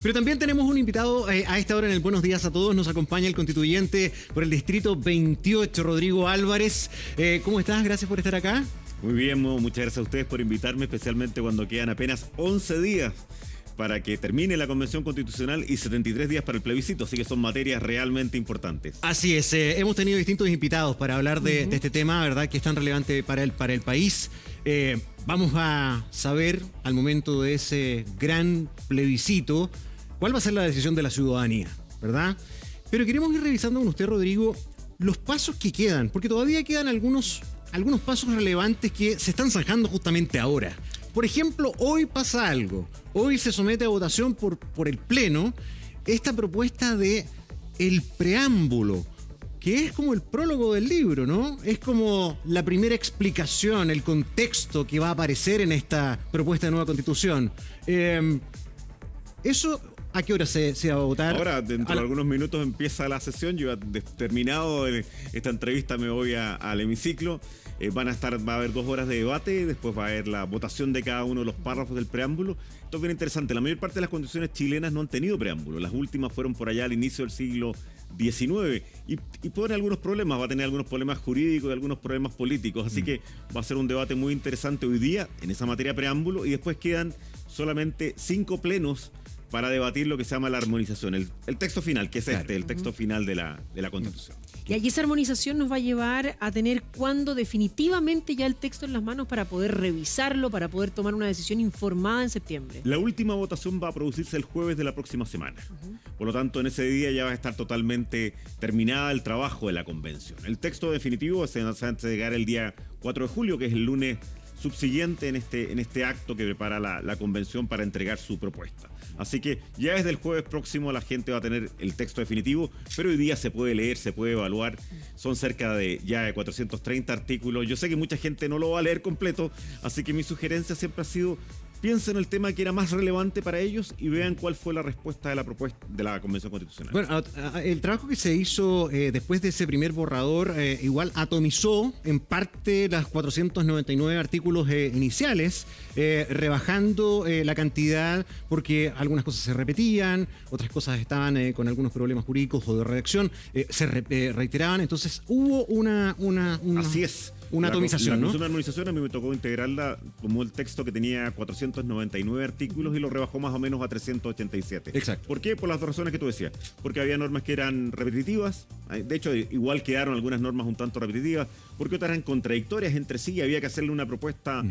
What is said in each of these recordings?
Pero también tenemos un invitado a esta hora en el Buenos Días a Todos. Nos acompaña el constituyente por el Distrito 28, Rodrigo Álvarez. ¿Cómo estás? Gracias por estar acá. Muy bien, Mo. Muchas gracias a ustedes por invitarme, especialmente cuando quedan apenas 11 días para que termine la Convención Constitucional y 73 días para el plebiscito, así que son materias realmente importantes. Así es, hemos tenido distintos invitados para hablar de este tema, ¿verdad?, que es tan relevante para el país. Vamos a saber, al momento de ese gran plebiscito, cuál va a ser la decisión de la ciudadanía, ¿verdad? Pero queremos ir revisando con usted, Rodrigo, los pasos que quedan, porque todavía quedan algunos pasos relevantes que se están zanjando justamente ahora. Por ejemplo, hoy pasa algo. Hoy se somete a votación por el Pleno esta propuesta de el preámbulo, que es como el prólogo del libro, ¿no? Es como la primera explicación, el contexto que va a aparecer en esta propuesta de nueva Constitución. Eso... ¿A qué hora se va a votar? Ahora, dentro de algunos minutos empieza la sesión. Yo, terminado esta entrevista, me voy al hemiciclo. Va a haber 2 horas de debate, después va a haber la votación de cada uno de los párrafos del preámbulo. Esto es bien interesante. La mayor parte de las constituciones chilenas no han tenido preámbulo. Las últimas fueron por allá al inicio del siglo XIX y pone algunos problemas. Va a tener algunos problemas jurídicos y algunos problemas políticos. Así que va a ser un debate muy interesante hoy día en esa materia preámbulo, y después quedan solamente 5 plenos para debatir lo que se llama la armonización, el texto final, que es el texto final de la Constitución. Y allí esa armonización nos va a llevar a tener cuando definitivamente ya el texto en las manos para poder revisarlo, para poder tomar una decisión informada en septiembre. La última votación va a producirse el jueves de la próxima semana. Por lo tanto, en ese día ya va a estar totalmente terminada el trabajo de la convención. El texto definitivo se va a entregar el día 4 de julio, que es el lunes subsiguiente en este acto que prepara la convención para entregar su propuesta. Así que ya desde el jueves próximo la gente va a tener el texto definitivo, pero hoy día se puede leer, se puede evaluar. Son cerca de 430 artículos. Yo sé que mucha gente no lo va a leer completo, así que mi sugerencia siempre ha sido: piensen en el tema que era más relevante para ellos y vean cuál fue la respuesta de la propuesta de la Convención Constitucional. Bueno, el trabajo que se hizo después de ese primer borrador igual atomizó en parte las 499 artículos iniciales, rebajando la cantidad porque algunas cosas se repetían, otras cosas estaban con algunos problemas jurídicos o de redacción, se reiteraban, entonces hubo una Así es. Una atomización, la ¿no? Comisión de Armonización a mí me tocó integrarla, tomó el texto que tenía 499 artículos y lo rebajó más o menos a 387. Exacto. ¿Por qué? Por las dos razones que tú decías. Porque había normas que eran repetitivas, de hecho igual quedaron algunas normas un tanto repetitivas, porque otras eran contradictorias entre sí y había que hacerle una propuesta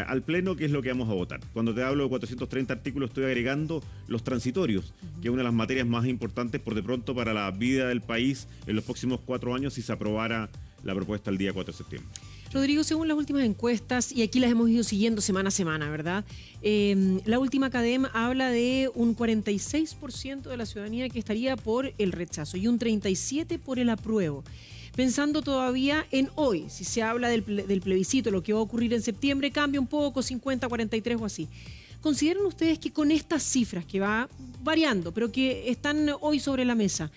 al Pleno, que es lo que vamos a votar. Cuando te hablo de 430 artículos estoy agregando los transitorios, que es una de las materias más importantes por de pronto para la vida del país en los próximos 4 años si se aprobara la propuesta el día 4 de septiembre. Rodrigo, según las últimas encuestas, y aquí las hemos ido siguiendo semana a semana, ¿verdad? La última CADEM habla de un 46% de la ciudadanía que estaría por el rechazo y un 37% por el apruebo. Pensando todavía en hoy, si se habla del plebiscito, lo que va a ocurrir en septiembre, cambia un poco, 50-43 o así. ¿Consideran ustedes que con estas cifras, que va variando, pero que están hoy sobre la mesa,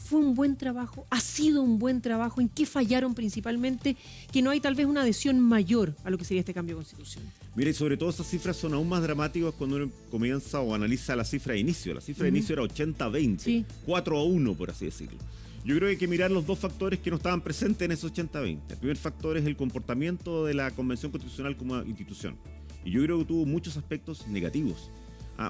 fue un buen trabajo? ¿Ha sido un buen trabajo? ¿En qué fallaron principalmente? Que no hay tal vez una adhesión mayor a lo que sería este cambio de constitución. Mira, y sobre todo esas cifras son aún más dramáticas cuando uno comienza o analiza la cifra de inicio. La cifra de inicio era 80-20, sí. 4-1, por así decirlo. Yo creo que hay que mirar los dos factores que no estaban presentes en esos 80-20. El primer factor es el comportamiento de la Convención Constitucional como institución. Y yo creo que tuvo muchos aspectos negativos.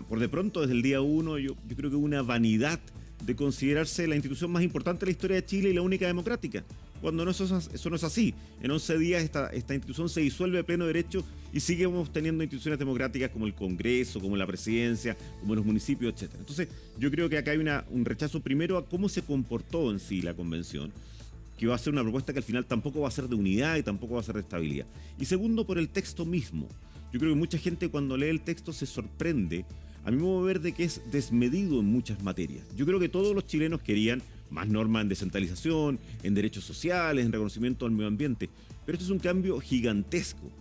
Por de pronto, desde el día 1, yo creo que hubo una vanidad de considerarse la institución más importante de la historia de Chile y la única democrática, cuando eso no es así. En 11 días esta institución se disuelve de pleno derecho y seguimos teniendo instituciones democráticas como el Congreso, como la Presidencia, como los municipios, etc. Entonces yo creo que acá hay un rechazo primero a cómo se comportó en sí la convención, que va a ser una propuesta que al final tampoco va a ser de unidad y tampoco va a ser de estabilidad. Y segundo, por el texto mismo. Yo creo que mucha gente cuando lee el texto se sorprende, a mi modo de ver, de que es desmedido en muchas materias. Yo creo que todos los chilenos querían más normas en descentralización, en derechos sociales, en reconocimiento al medio ambiente, pero esto es un cambio gigantesco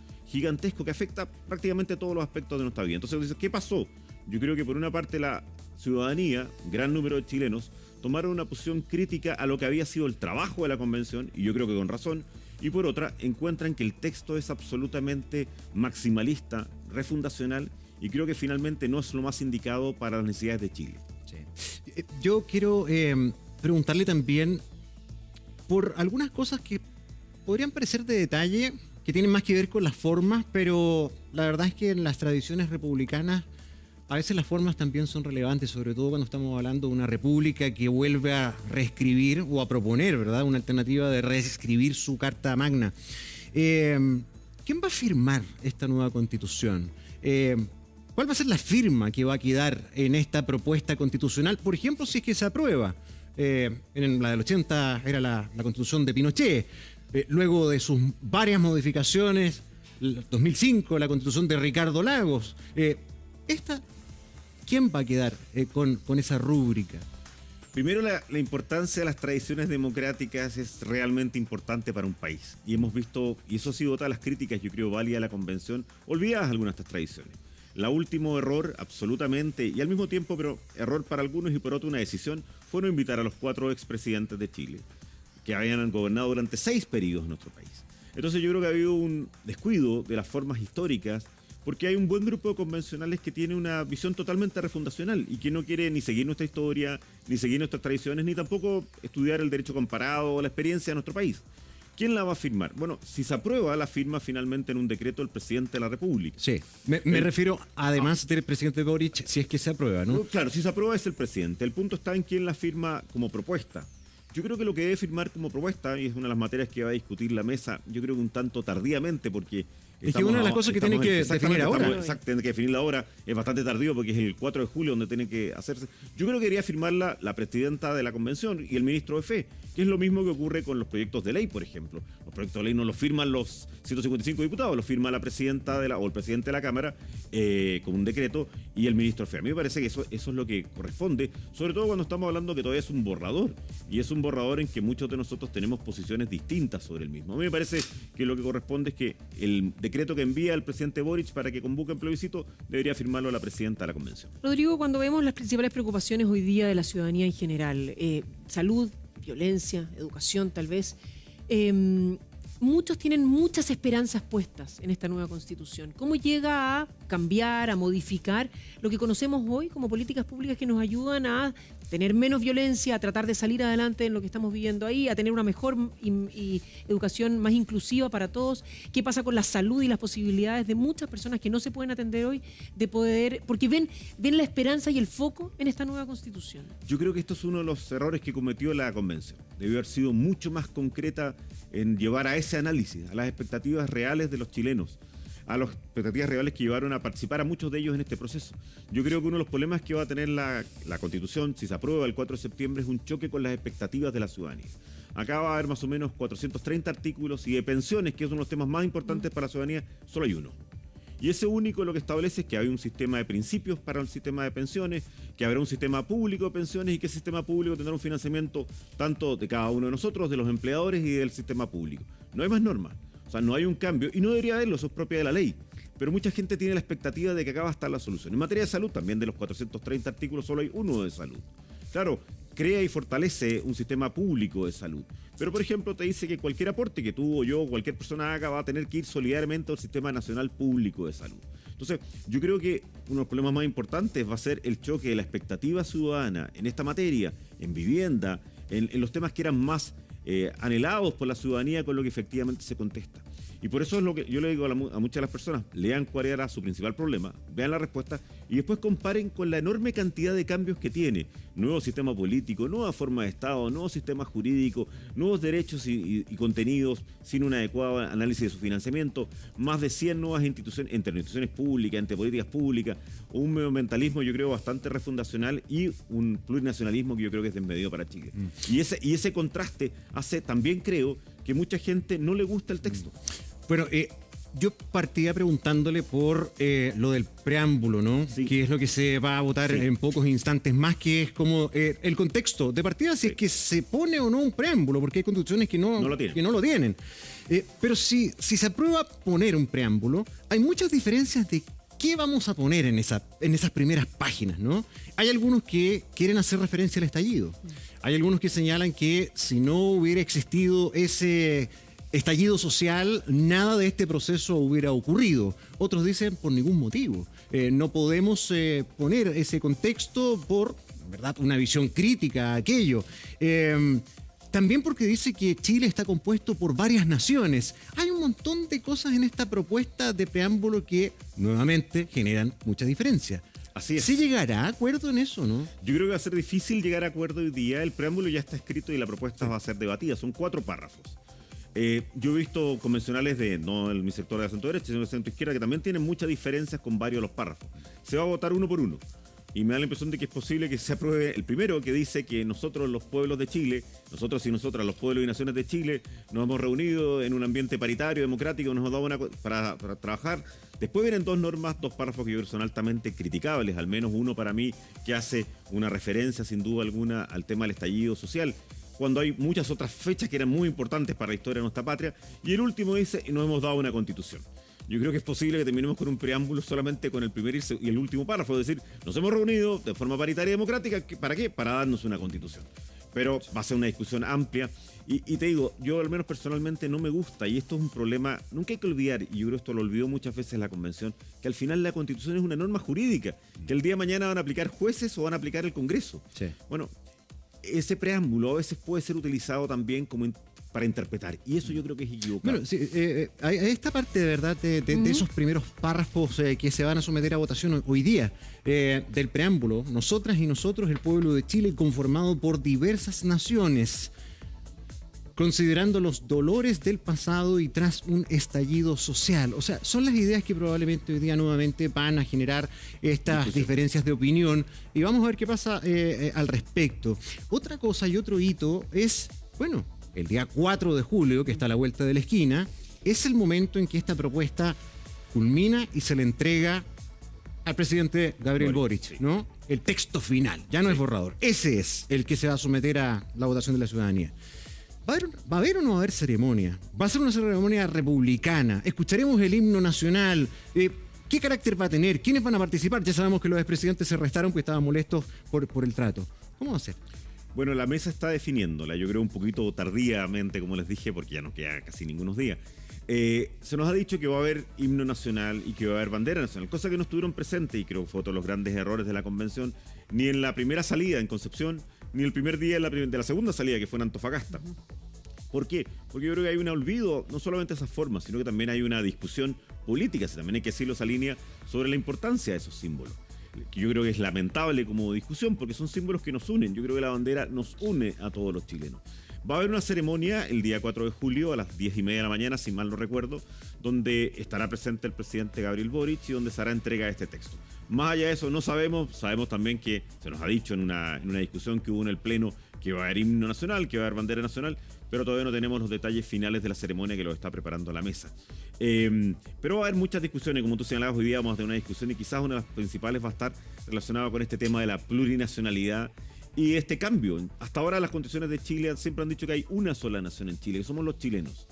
que afecta prácticamente todos los aspectos de nuestra vida. Entonces, ¿qué pasó? Yo creo que por una parte la ciudadanía, gran número de chilenos, tomaron una posición crítica a lo que había sido el trabajo de la convención, y yo creo que con razón, y por otra, encuentran que el texto es absolutamente maximalista, refundacional, y creo que finalmente no es lo más indicado para las necesidades de Chile. Sí. Yo quiero preguntarle también por algunas cosas que podrían parecer de detalle, que tienen más que ver con las formas, pero la verdad es que en las tradiciones republicanas a veces las formas también son relevantes, sobre todo cuando estamos hablando de una república que vuelve a reescribir o a proponer, ¿verdad?, una alternativa de reescribir su Carta Magna. ¿Quién va a firmar esta nueva constitución? ¿Cuál va a ser la firma que va a quedar en esta propuesta constitucional? Por ejemplo, si es que se aprueba. En la del 80 era la constitución de Pinochet. Luego de sus varias modificaciones, 2005 la constitución de Ricardo Lagos. ¿Quién va a quedar con esa rúbrica? Primero, la importancia de las tradiciones democráticas es realmente importante para un país. Y hemos visto, y eso ha sido otra de las críticas, yo creo, válida a la convención, olvidadas algunas de estas tradiciones. La último error, absolutamente, y al mismo tiempo, pero error para algunos y por otro una decisión, fue no invitar a los 4 expresidentes de Chile, que habían gobernado durante 6 periodos en nuestro país. Entonces yo creo que ha habido un descuido de las formas históricas, porque hay un buen grupo de convencionales que tiene una visión totalmente refundacional y que no quiere ni seguir nuestra historia, ni seguir nuestras tradiciones, ni tampoco estudiar el derecho comparado o la experiencia de nuestro país. ¿Quién la va a firmar? Bueno, si se aprueba, la firma finalmente en un decreto el presidente de la República. Sí, me refiero, además del presidente Boric, si es que se aprueba, ¿no? Claro, si se aprueba es el presidente. El punto está en quién la firma como propuesta. Yo creo que lo que debe firmar como propuesta, y es una de las materias que va a discutir la mesa, yo creo que un tanto tardíamente, porque... Es que una de las cosas que tienen que definir ahora. Tienen que definirla ahora. Es bastante tardío porque es el 4 de julio donde tiene que hacerse. Yo creo que debería firmarla la presidenta de la convención y el ministro de Fe, que es lo mismo que ocurre con los proyectos de ley, por ejemplo. Los proyectos de ley no los firman los 155 diputados, los firma la presidenta o el presidente de la Cámara con un decreto y el ministro de Fe. A mí me parece que eso es lo que corresponde, sobre todo cuando estamos hablando que todavía es un borrador. Y es un borrador en que muchos de nosotros tenemos posiciones distintas sobre el mismo. A mí me parece que lo que corresponde es que el decreto que envía el presidente Boric para que convoque el plebiscito debería firmarlo la presidenta de la convención. Rodrigo, cuando vemos las principales preocupaciones hoy día de la ciudadanía en general, salud, violencia, educación tal vez, muchos tienen muchas esperanzas puestas en esta nueva constitución. ¿Cómo llega a cambiar, a modificar lo que conocemos hoy como políticas públicas que nos ayudan a tener menos violencia, a tratar de salir adelante en lo que estamos viviendo ahí, a tener una mejor y educación más inclusiva para todos? ¿Qué pasa con la salud y las posibilidades de muchas personas que no se pueden atender hoy de poder, porque ven la esperanza y el foco en esta nueva constitución? Yo creo que esto es uno de los errores que cometió la convención. Debió haber sido mucho más concreta en llevar a ese análisis, a las expectativas reales de los chilenos, a las expectativas reales que llevaron a participar a muchos de ellos en este proceso. Yo creo que uno de los problemas que va a tener la Constitución, si se aprueba el 4 de septiembre, es un choque con las expectativas de la ciudadanía. Acá va a haber más o menos 430 artículos y de pensiones, que es uno de los temas más importantes para la ciudadanía, solo hay uno. Y ese único lo que establece es que hay un sistema de principios para el sistema de pensiones, que habrá un sistema público de pensiones y que ese sistema público tendrá un financiamiento tanto de cada uno de nosotros, de los empleadores y del sistema público. No hay más normas. O sea, no hay un cambio, y no debería haberlo, eso es propia de la ley. Pero mucha gente tiene la expectativa de que acá va a estar la solución. En materia de salud, también de los 430 artículos, solo hay uno de salud. Claro, crea y fortalece un sistema público de salud. Pero, por ejemplo, te dice que cualquier aporte que tú o yo o cualquier persona haga va a tener que ir solidariamente al Sistema Nacional Público de Salud. Entonces, yo creo que uno de los problemas más importantes va a ser el choque de la expectativa ciudadana en esta materia, en vivienda, en los temas que eran más anhelados por la ciudadanía con lo que efectivamente se contesta. Y por eso es lo que yo le digo a muchas de las personas: lean cuál era su principal problema, vean la respuesta y después comparen con la enorme cantidad de cambios que tiene. Nuevo sistema político, nueva forma de Estado, nuevo sistema jurídico, nuevos derechos y contenidos sin un adecuado análisis de su financiamiento, más de 100 nuevas instituciones, entre instituciones públicas, entre políticas públicas, un medioambientalismo yo creo bastante refundacional y un plurinacionalismo que yo creo que es desmedido para Chile. Y ese contraste hace también, creo, que mucha gente no le gusta el texto. Bueno, yo partía preguntándole por lo del preámbulo, ¿no? Sí. Que es lo que se va a votar en pocos instantes más, que es como el contexto de partida, si es que se pone o no un preámbulo, porque hay constituciones que no lo tienen. Pero si se aprueba poner un preámbulo, hay muchas diferencias de qué vamos a poner en esas primeras páginas, ¿no? Hay algunos que quieren hacer referencia al estallido. Hay algunos que señalan que si no hubiera existido ese estallido social, nada de este proceso hubiera ocurrido. Otros dicen por ningún motivo. No podemos poner ese contexto por, ¿verdad?, una visión crítica a aquello. También porque dice que Chile está compuesto por varias naciones. Hay un montón de cosas en esta propuesta de preámbulo que, nuevamente, generan mucha diferencia. Así es. ¿Se llegará a acuerdo en eso, no? Yo creo que va a ser difícil llegar a acuerdo hoy día. El preámbulo ya está escrito y la propuesta va a ser debatida. Son 4 párrafos. Yo he visto convencionales de, no en mi sector de centro derecha, sino de centro izquierda, que también tienen muchas diferencias con varios de los párrafos. Se va a votar uno por uno. Y me da la impresión de que es posible que se apruebe el primero, que dice que nosotros, los pueblos de Chile, nosotros y nosotras, los pueblos y naciones de Chile, nos hemos reunido en un ambiente paritario, democrático, nos hemos dado para trabajar. Después vienen 2 normas, 2 párrafos que yo creo son altamente criticables, al menos uno para mí que hace una referencia sin duda alguna al tema del estallido social, cuando hay muchas otras fechas que eran muy importantes para la historia de nuestra patria. Y el último dice, y nos hemos dado una constitución. Yo creo que es posible que terminemos con un preámbulo solamente con el primer y el último párrafo, es decir, nos hemos reunido de forma paritaria y democrática, ¿para qué? Para darnos una constitución. Pero va a ser una discusión amplia y te digo, yo al menos personalmente no me gusta, y esto es un problema, nunca hay que olvidar, y yo creo que esto lo olvidó muchas veces la convención, que al final la constitución es una norma jurídica, que el día de mañana van a aplicar jueces o van a aplicar el Congreso. Sí. Bueno, ese preámbulo a veces puede ser utilizado también como para interpretar, y eso yo creo que es equivocado. Bueno, sí, esta parte de verdad de esos primeros párrafos que se van a someter a votación hoy día, del preámbulo, nosotras y nosotros, el pueblo de Chile, conformado por diversas naciones, considerando los dolores del pasado y tras un estallido social. O sea, son las ideas que probablemente hoy día nuevamente van a generar estas diferencias de opinión, y vamos a ver qué pasa al respecto. Otra cosa y otro hito es, bueno, el día 4 de julio, que está a la vuelta de la esquina, es el momento en que esta propuesta culmina y se le entrega al presidente Gabriel Boric, ¿no? El texto final, ya no es borrador. Ese es el que se va a someter a la votación de la ciudadanía. ¿Va a haber o no va a haber ceremonia? ¿Va a ser una ceremonia republicana? ¿Escucharemos el himno nacional? ¿Qué carácter va a tener? ¿Quiénes van a participar? Ya sabemos que los expresidentes se restaron porque estaban molestos por el trato. ¿Cómo va a ser? Bueno, la mesa está definiéndola, yo creo un poquito tardíamente, como les dije, porque ya no queda casi ningunos días. Se nos ha dicho que va a haber himno nacional y que va a haber bandera nacional, cosa que no estuvieron presentes, y creo que fue otro de los grandes errores de la convención, ni en la primera salida en Concepción, ni el primer día de la segunda salida, que fue en Antofagasta. ¿Por qué? Porque yo creo que hay un olvido, no solamente de esas formas, sino que también hay una discusión política, también hay que decirlo esa línea, sobre la importancia de esos símbolos, que yo creo que es lamentable como discusión, porque son símbolos que nos unen. Yo creo que la bandera nos une a todos los chilenos. Va a haber una ceremonia el día 4 de julio a las 10:30 de la mañana, si mal no recuerdo, donde estará presente el presidente Gabriel Boric y donde se hará entrega de este texto. Más allá de eso no sabemos también que se nos ha dicho en una discusión que hubo en el Pleno que va a haber himno nacional, que va a haber bandera nacional, pero todavía no tenemos los detalles finales de la ceremonia que lo está preparando la mesa. Pero va a haber muchas discusiones, como tú señalabas, hoy día vamos a tener una discusión, y quizás una de las principales va a estar relacionada con este tema de la plurinacionalidad y este cambio. Hasta ahora las constituciones de Chile siempre han dicho que hay una sola nación en Chile, que somos los chilenos.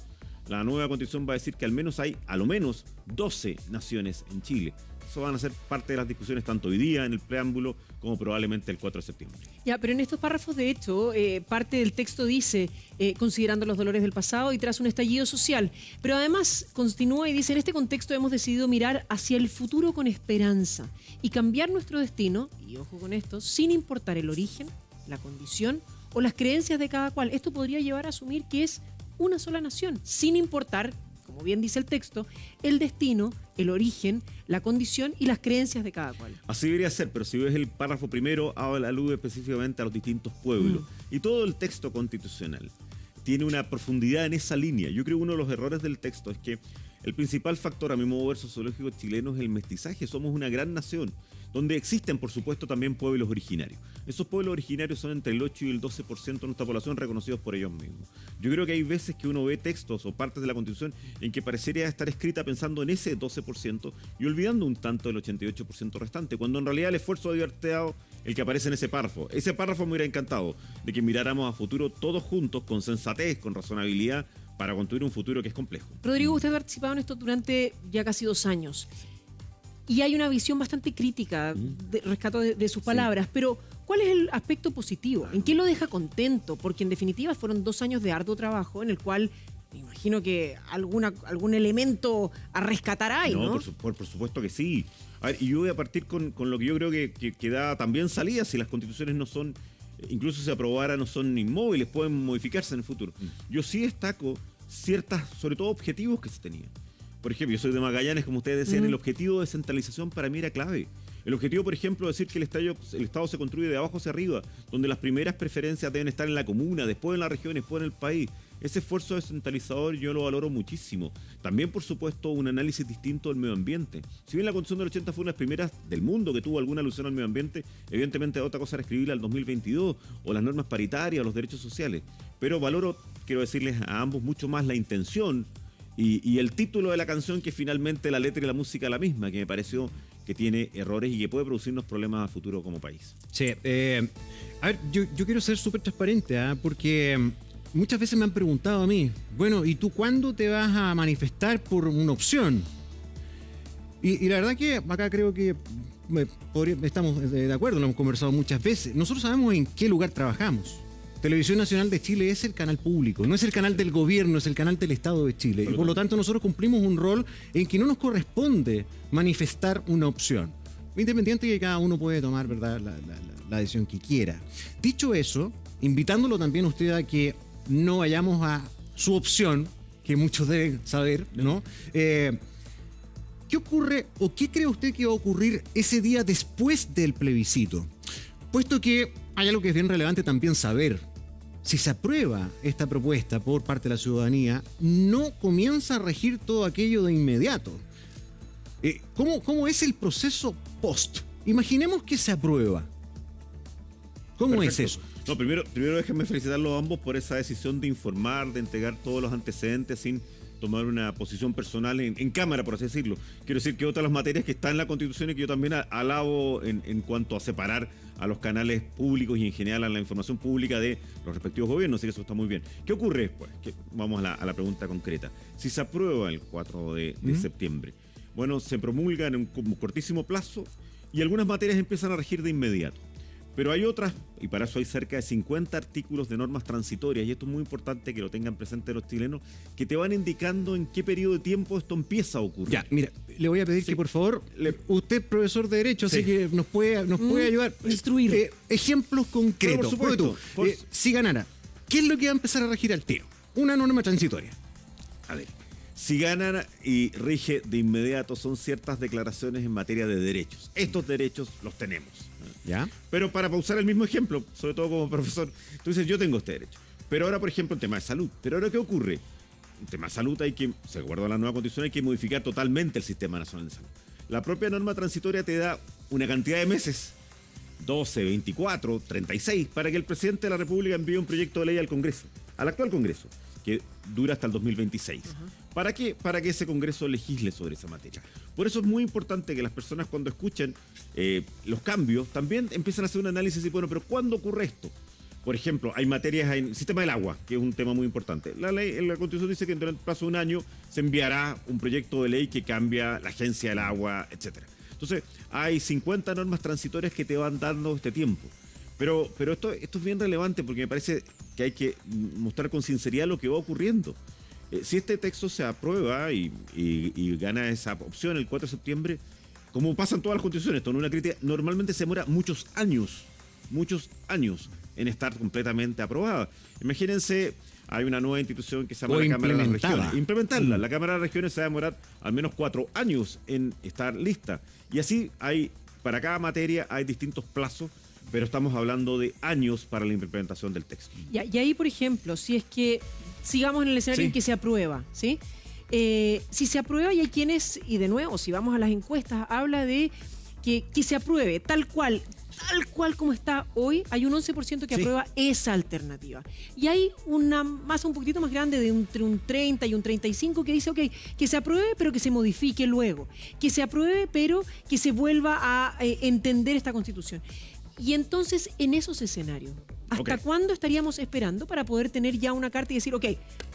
La nueva constitución va a decir que al menos hay, a lo menos, 12 naciones en Chile. Eso van a ser parte de las discusiones tanto hoy día en el preámbulo como probablemente el 4 de septiembre. Ya, pero en estos párrafos, de hecho, parte del texto dice, considerando los dolores del pasado y tras un estallido social. Pero además continúa y dice, en este contexto hemos decidido mirar hacia el futuro con esperanza y cambiar nuestro destino, y ojo con esto, sin importar el origen, la condición o las creencias de cada cual. Esto podría llevar a asumir que es una sola nación, sin importar, como bien dice el texto, el destino, el origen, la condición y las creencias de cada cual. Así debería ser, pero si ves el párrafo primero, alude específicamente a los distintos pueblos. Y todo el texto constitucional tiene una profundidad en esa línea. Yo creo que uno de los errores del texto es que el principal factor, a mi modo de ver, sociológico chileno es el mestizaje. Somos una gran nación, donde existen, por supuesto, también pueblos originarios. Esos pueblos originarios son entre el 8 y el 12% de nuestra población reconocidos por ellos mismos. Yo creo que hay veces que uno ve textos o partes de la Constitución en que parecería estar escrita pensando en ese 12% y olvidando un tanto del 88% restante, cuando en realidad el esfuerzo ha divertido el que aparece en ese párrafo. Ese párrafo me hubiera encantado de que miráramos a futuro todos juntos, con sensatez, con razonabilidad, para construir un futuro que es complejo. Rodrigo, usted ha participado en esto durante ya casi 2 años. Y hay una visión bastante crítica, rescato de sus palabras, pero ¿cuál es el aspecto positivo? ¿En qué lo deja contento? Porque en definitiva fueron 2 años de arduo trabajo en el cual imagino que algún elemento a rescatar hay, ¿no? Por supuesto que sí. A ver, y yo voy a partir con lo que yo creo que da también salida si las constituciones no son, incluso si se aprobara, no son inmóviles, pueden modificarse en el futuro. Yo sí destaco ciertas, sobre todo objetivos que se tenían. Por ejemplo, yo soy de Magallanes, como ustedes decían, el objetivo de descentralización para mí era clave. El objetivo, por ejemplo, es decir que el Estado se construye de abajo hacia arriba, donde las primeras preferencias deben estar en la comuna, después en la región, después en el país. Ese esfuerzo descentralizador yo lo valoro muchísimo. También, por supuesto, un análisis distinto del medio ambiente. Si bien la Constitución del 80 fue una de las primeras del mundo que tuvo alguna alusión al medio ambiente, evidentemente otra cosa era escribirla al 2022, o las normas paritarias, o los derechos sociales. Pero valoro, quiero decirles a ambos, mucho más la intención y el título de la canción, que finalmente la letra y la música la misma, que me pareció que tiene errores y que puede producirnos problemas a futuro como país. Sí, a ver, yo quiero ser súper transparente, porque muchas veces me han preguntado a mí, bueno, ¿y tú cuándo te vas a manifestar por una opción? Y la verdad que acá creo que estamos de acuerdo, lo hemos conversado muchas veces. Nosotros sabemos en qué lugar trabajamos. Televisión Nacional de Chile es el canal público, no es el canal del gobierno, es el canal del Estado de Chile. Y por lo tanto nosotros cumplimos un rol en que no nos corresponde manifestar una opción. Independiente de que cada uno puede tomar, ¿verdad?, la decisión que quiera. Dicho eso, invitándolo también a usted a que no vayamos a su opción, que muchos deben saber, ¿no? ¿Qué ocurre o qué cree usted que va a ocurrir ese día después del plebiscito? Puesto que hay algo que es bien relevante también saber. Si se aprueba esta propuesta por parte de la ciudadanía, no comienza a regir todo aquello de inmediato. ¿Cómo es el proceso post? Imaginemos que se aprueba. ¿Cómo es eso? No, primero déjenme felicitarlos a ambos por esa decisión de informar, de entregar todos los antecedentes sin tomar una posición personal en cámara, por así decirlo. Quiero decir que otra de las materias que está en la Constitución y que yo también alabo en cuanto a separar a los canales públicos y en general a la información pública de los respectivos gobiernos, así que eso está muy bien. ¿Qué ocurre después? Vamos a la pregunta concreta. Si se aprueba el 4 de septiembre, bueno, se promulga en un cortísimo plazo y algunas materias empiezan a regir de inmediato. Pero hay otras, y para eso hay cerca de 50 artículos de normas transitorias, y esto es muy importante que lo tengan presente los chilenos, que te van indicando en qué periodo de tiempo esto empieza a ocurrir. Ya, mira, le voy a pedir que por favor, usted es profesor de Derecho, así que nos puede ayudar. Instruir. Ejemplos concretos. Por supuesto. Si ganara, ¿qué es lo que va a empezar a regir al tiro? Una norma transitoria. A ver, si ganan y rige de inmediato son ciertas declaraciones en materia de derechos. Estos derechos los tenemos. ¿Ya? Pero para usar el mismo ejemplo, sobre todo como profesor, tú dices, yo tengo este derecho. Pero ahora, por ejemplo, en tema de salud. Pero ahora, ¿qué ocurre? En tema de salud se acuerda la nueva Constitución, hay que modificar totalmente el Sistema Nacional de Salud. La propia norma transitoria te da una cantidad de meses, 12, 24, 36, para que el presidente de la República envíe un proyecto de ley al Congreso, al actual Congreso, que dura hasta el 2026. ¿Para qué? Para que ese Congreso legisle sobre esa materia. Por eso es muy importante que las personas, cuando escuchen los cambios, también empiecen a hacer un análisis y, bueno, pero ¿cuándo ocurre esto? Por ejemplo, hay materias en el sistema del agua, que es un tema muy importante. La Constitución dice que dentro del plazo de un año se enviará un proyecto de ley que cambia la agencia del agua, etc. Entonces, hay 50 normas transitorias que te van dando este tiempo. Pero esto es bien relevante porque me parece que hay que mostrar con sinceridad lo que va ocurriendo. Si este texto se aprueba y gana esa opción el 4 de septiembre, como pasa en todas las constituciones, esto en una crítica, normalmente se demora muchos años en estar completamente aprobada. Imagínense, hay una nueva institución que se llama la Cámara de las Regiones. Implementarla. La Cámara de las Regiones se va a demorar al menos 4 años en estar lista. Y así para cada materia hay distintos plazos, pero estamos hablando de años para la implementación del texto. Y ahí, por ejemplo, si es que sigamos en el escenario en que se aprueba, ¿sí? Si se aprueba y hay quienes, y de nuevo, si vamos a las encuestas, habla de que se apruebe tal cual como está hoy, hay un 11% que aprueba esa alternativa. Y hay una masa un poquitito más grande de entre un 30 y un 35 que dice, ok, que se apruebe pero que se modifique luego, que se apruebe pero que se vuelva a entender esta Constitución. Y entonces, en esos escenarios, ¿hasta cuándo estaríamos esperando para poder tener ya una carta y decir, ok,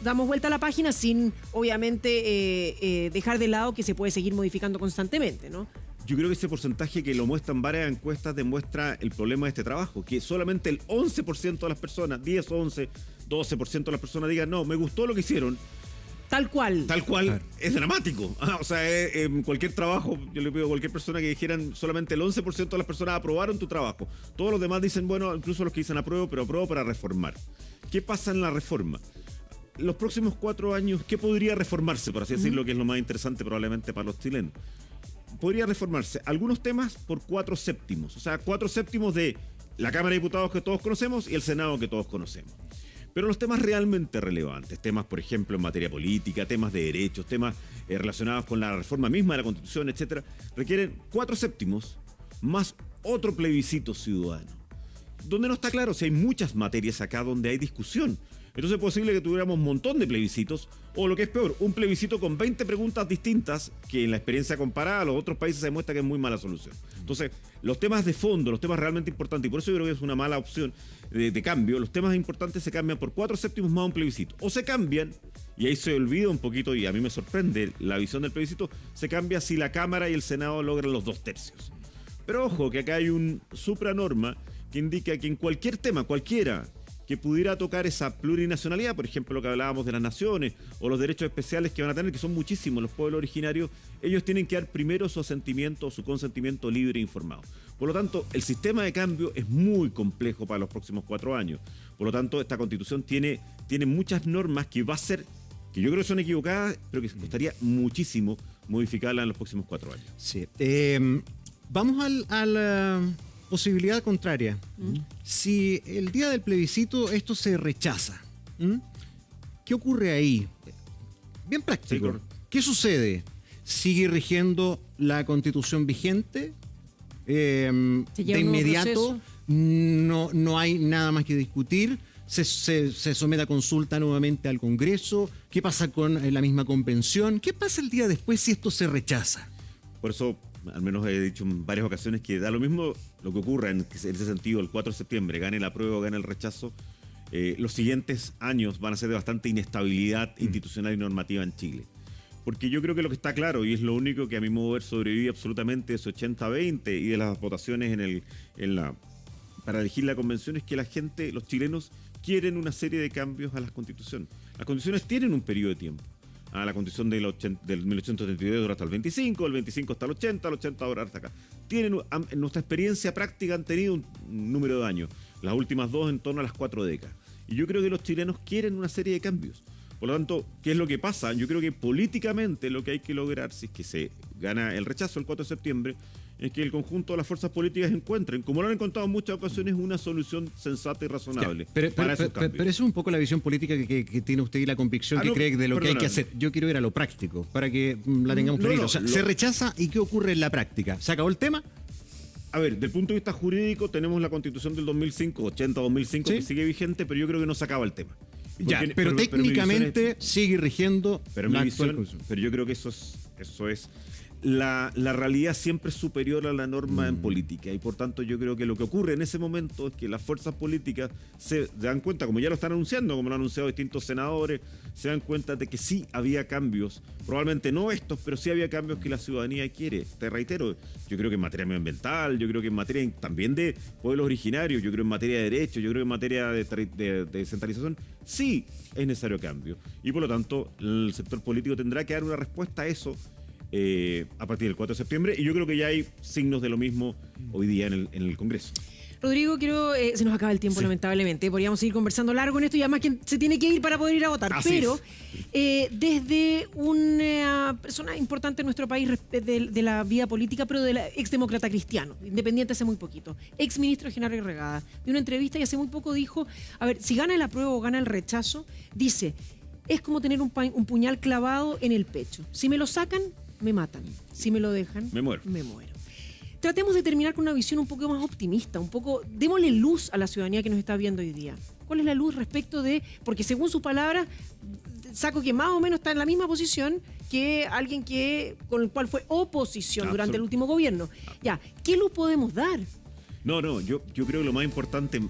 damos vuelta a la página sin, obviamente, dejar de lado que se puede seguir modificando constantemente, ¿no? Yo creo que ese porcentaje que lo muestran varias encuestas demuestra el problema de este trabajo, que solamente el 11% de las personas, 10, 11, 12% de las personas digan, no, me gustó lo que hicieron, Tal cual. Tal cual, Claro. es dramático. O sea, en cualquier trabajo, yo le pido a cualquier persona que dijeran solamente el 11% de las personas aprobaron tu trabajo. Todos los demás dicen, bueno, incluso los que dicen apruebo, pero apruebo para reformar. ¿Qué pasa en la reforma? Los próximos 4 años, ¿qué podría reformarse, por así decirlo, que es lo más interesante probablemente para los chilenos? Podría reformarse algunos temas por 4/7. O sea, 4/7 de la Cámara de Diputados que todos conocemos y el Senado que todos conocemos. Pero los temas realmente relevantes, temas, por ejemplo, en materia política, temas de derechos, temas relacionados con la reforma misma de la Constitución, etcétera, requieren 4/7 más otro plebiscito ciudadano. Donde no está claro si hay muchas materias acá donde hay discusión. Entonces es posible que tuviéramos un montón de plebiscitos, o lo que es peor, un plebiscito con 20 preguntas distintas, que en la experiencia comparada a los otros países se demuestra que es muy mala solución. Entonces, los temas de fondo, los temas realmente importantes, y por eso yo creo que es una mala opción de cambio, los temas importantes se cambian por 4/7 más un plebiscito. O se cambian, y ahí se olvida un poquito, y a mí me sorprende la visión del plebiscito, se cambia si la Cámara y el Senado logran los 2/3. Pero ojo, que acá hay un supranorma que indica que en cualquier tema, cualquiera, que pudiera tocar esa plurinacionalidad, por ejemplo, lo que hablábamos de las naciones o los derechos especiales que van a tener, que son muchísimos los pueblos originarios, ellos tienen que dar primero su asentimiento o su consentimiento libre e informado. Por lo tanto, el sistema de cambio es muy complejo para los próximos 4 años. Por lo tanto, esta Constitución tiene muchas normas que va a ser, que yo creo que son equivocadas, pero que costaría muchísimo modificarla en los próximos 4 años. Sí. Vamos a la posibilidad contraria. Si el día del plebiscito esto se rechaza, ¿qué ocurre ahí? Bien práctico. Sí, correcto. ¿Qué sucede? ¿Sigue rigiendo la Constitución vigente? ¿Se lleva De un nuevo inmediato proceso? no hay nada más que discutir. Se somete a consulta nuevamente al Congreso. ¿Qué pasa con la misma convención? ¿Qué pasa el día después si esto se rechaza? Por eso, al menos he dicho en varias ocasiones que da lo mismo lo que ocurra en ese sentido el 4 de septiembre, gane el apruebo o gane el rechazo. Los siguientes años van a ser de bastante inestabilidad institucional y normativa en Chile. Porque yo creo que lo que está claro, y es lo único que a mi modo de ver sobrevive absolutamente, es 80-20 y de las votaciones para elegir la convención, es que la gente, los chilenos, quieren una serie de cambios a las constituciones. Las constituciones tienen un periodo de tiempo. La constitución del 1832 dura hasta el 25, el 25 hasta el 80 ahora hasta acá. En nuestra experiencia práctica han tenido un número de años, las últimas 2 en torno a las 4 décadas. Y yo creo que los chilenos quieren una serie de cambios. Por lo tanto, ¿qué es lo que pasa? Yo creo que políticamente lo que hay que lograr, si es que se gana el rechazo el 4 de septiembre, es que el conjunto de las fuerzas políticas encuentren, como lo han encontrado en muchas ocasiones, una solución sensata y razonable para esos cambios. Pero eso es un poco la visión política que tiene usted y la convicción que cree de lo que hay que hacer. Yo quiero ir a lo práctico, para que la tengamos clarita. Se rechaza y ¿qué ocurre en la práctica? ¿Se acabó el tema? A ver, desde el punto de vista jurídico tenemos la Constitución del 2005, 80-2005, ¿Sí? que sigue vigente, pero yo creo que no se acaba el tema. Pero técnicamente sigue rigiendo la actual Constitución. Pero yo creo que eso es la realidad siempre es superior a la norma en política, y por tanto yo creo que lo que ocurre en ese momento es que las fuerzas políticas se dan cuenta, como ya lo están anunciando, como lo han anunciado distintos senadores, se dan cuenta de que sí había cambios, probablemente no estos, pero sí había cambios que la ciudadanía quiere. Te reitero, yo creo que en materia medioambiental, yo creo que en materia también de pueblos originarios, yo creo en materia de derechos, yo creo en materia de descentralización, sí es necesario cambio, y por lo tanto el sector político tendrá que dar una respuesta a eso a partir del 4 de septiembre, y yo creo que ya hay signos de lo mismo hoy día en el Congreso. Rodrigo, se nos acaba el tiempo, lamentablemente. Podríamos seguir conversando largo en esto y además que se tiene que ir para poder ir a votar. Pero desde una persona importante en nuestro país de la vida política, pero de la exdemócrata cristiano, independiente hace muy poquito, exministro Genaro Regada, de una entrevista y hace muy poco dijo, a ver, si gana el apruebo o gana el rechazo, dice, es como tener un puñal clavado en el pecho. Si me lo sacan, me matan. Si me lo dejan, me muero. Tratemos de terminar con una visión un poco más optimista, démosle luz a la ciudadanía que nos está viendo hoy día. ¿Cuál es la luz respecto de...? Porque según sus palabras, saco que más o menos está en la misma posición que alguien con el cual fue oposición durante el último gobierno. Ya, ¿qué luz podemos dar? Yo creo que lo más importante...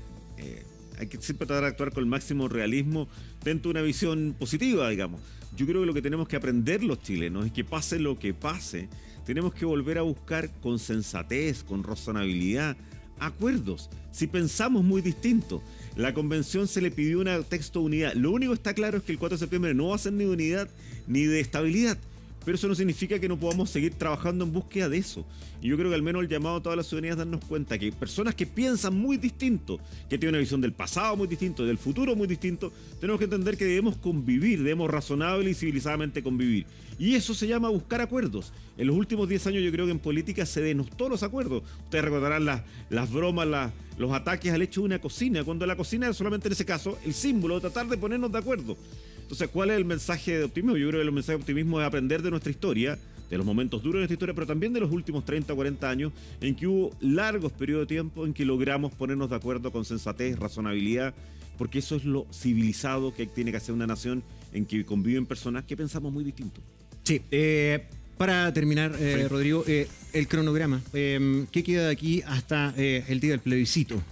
hay que siempre tratar de actuar con el máximo realismo dentro de una visión positiva, digamos. Yo creo que lo que tenemos que aprender los chilenos es que pase lo que pase, tenemos que volver a buscar con sensatez, con razonabilidad, acuerdos, si pensamos muy distinto. La convención se le pidió un texto de unidad. Lo único que está claro es que el 4 de septiembre no va a ser ni de unidad ni de estabilidad. Pero eso no significa que no podamos seguir trabajando en búsqueda de eso. Y yo creo que al menos el llamado a toda la ciudadanía es darnos cuenta que personas que piensan muy distinto, que tienen una visión del pasado muy distinto, del futuro muy distinto, tenemos que entender que debemos convivir, debemos razonable y civilizadamente convivir. Y eso se llama buscar acuerdos. En los últimos 10 años yo creo que en política se denostó los acuerdos. Ustedes recordarán las bromas, los ataques al hecho de una cocina, cuando la cocina es solamente en ese caso el símbolo de tratar de ponernos de acuerdo. Entonces, ¿cuál es el mensaje de optimismo? Yo creo que el mensaje de optimismo es aprender de nuestra historia, de los momentos duros de nuestra historia, pero también de los últimos 30 o 40 años, en que hubo largos periodos de tiempo en que logramos ponernos de acuerdo con sensatez, razonabilidad, porque eso es lo civilizado que tiene que hacer una nación en que conviven personas que pensamos muy distinto. Sí, para terminar, Rodrigo, el cronograma, ¿qué queda de aquí hasta el día del plebiscito?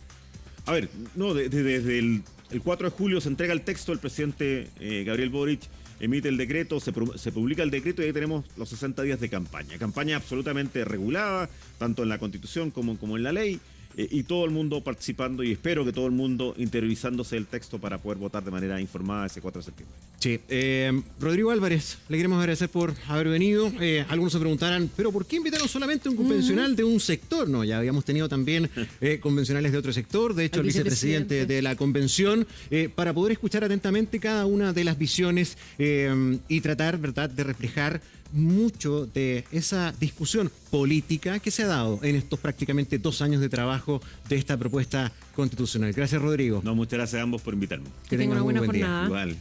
A ver, no, desde el 4 de julio se entrega el texto, el presidente Gabriel Boric emite el decreto, se publica el decreto y ahí tenemos los 60 días de campaña. Campaña absolutamente regulada, tanto en la Constitución como en la ley, y todo el mundo participando, y espero que todo el mundo interiorizándose el texto para poder votar de manera informada ese 4 de septiembre. Sí, Rodrigo Álvarez, le queremos agradecer por haber venido. Algunos se preguntarán, ¿pero por qué invitaron solamente a un convencional de un sector? No, ya habíamos tenido también convencionales de otro sector, de hecho el vicepresidente de la convención, para poder escuchar atentamente cada una de las visiones y tratar, ¿verdad?, de reflejar mucho de esa discusión política que se ha dado en estos prácticamente 2 años de trabajo de esta propuesta constitucional. Gracias, Rodrigo. No, muchas gracias a ambos por invitarme. Que tengan una buena jornada. Igual.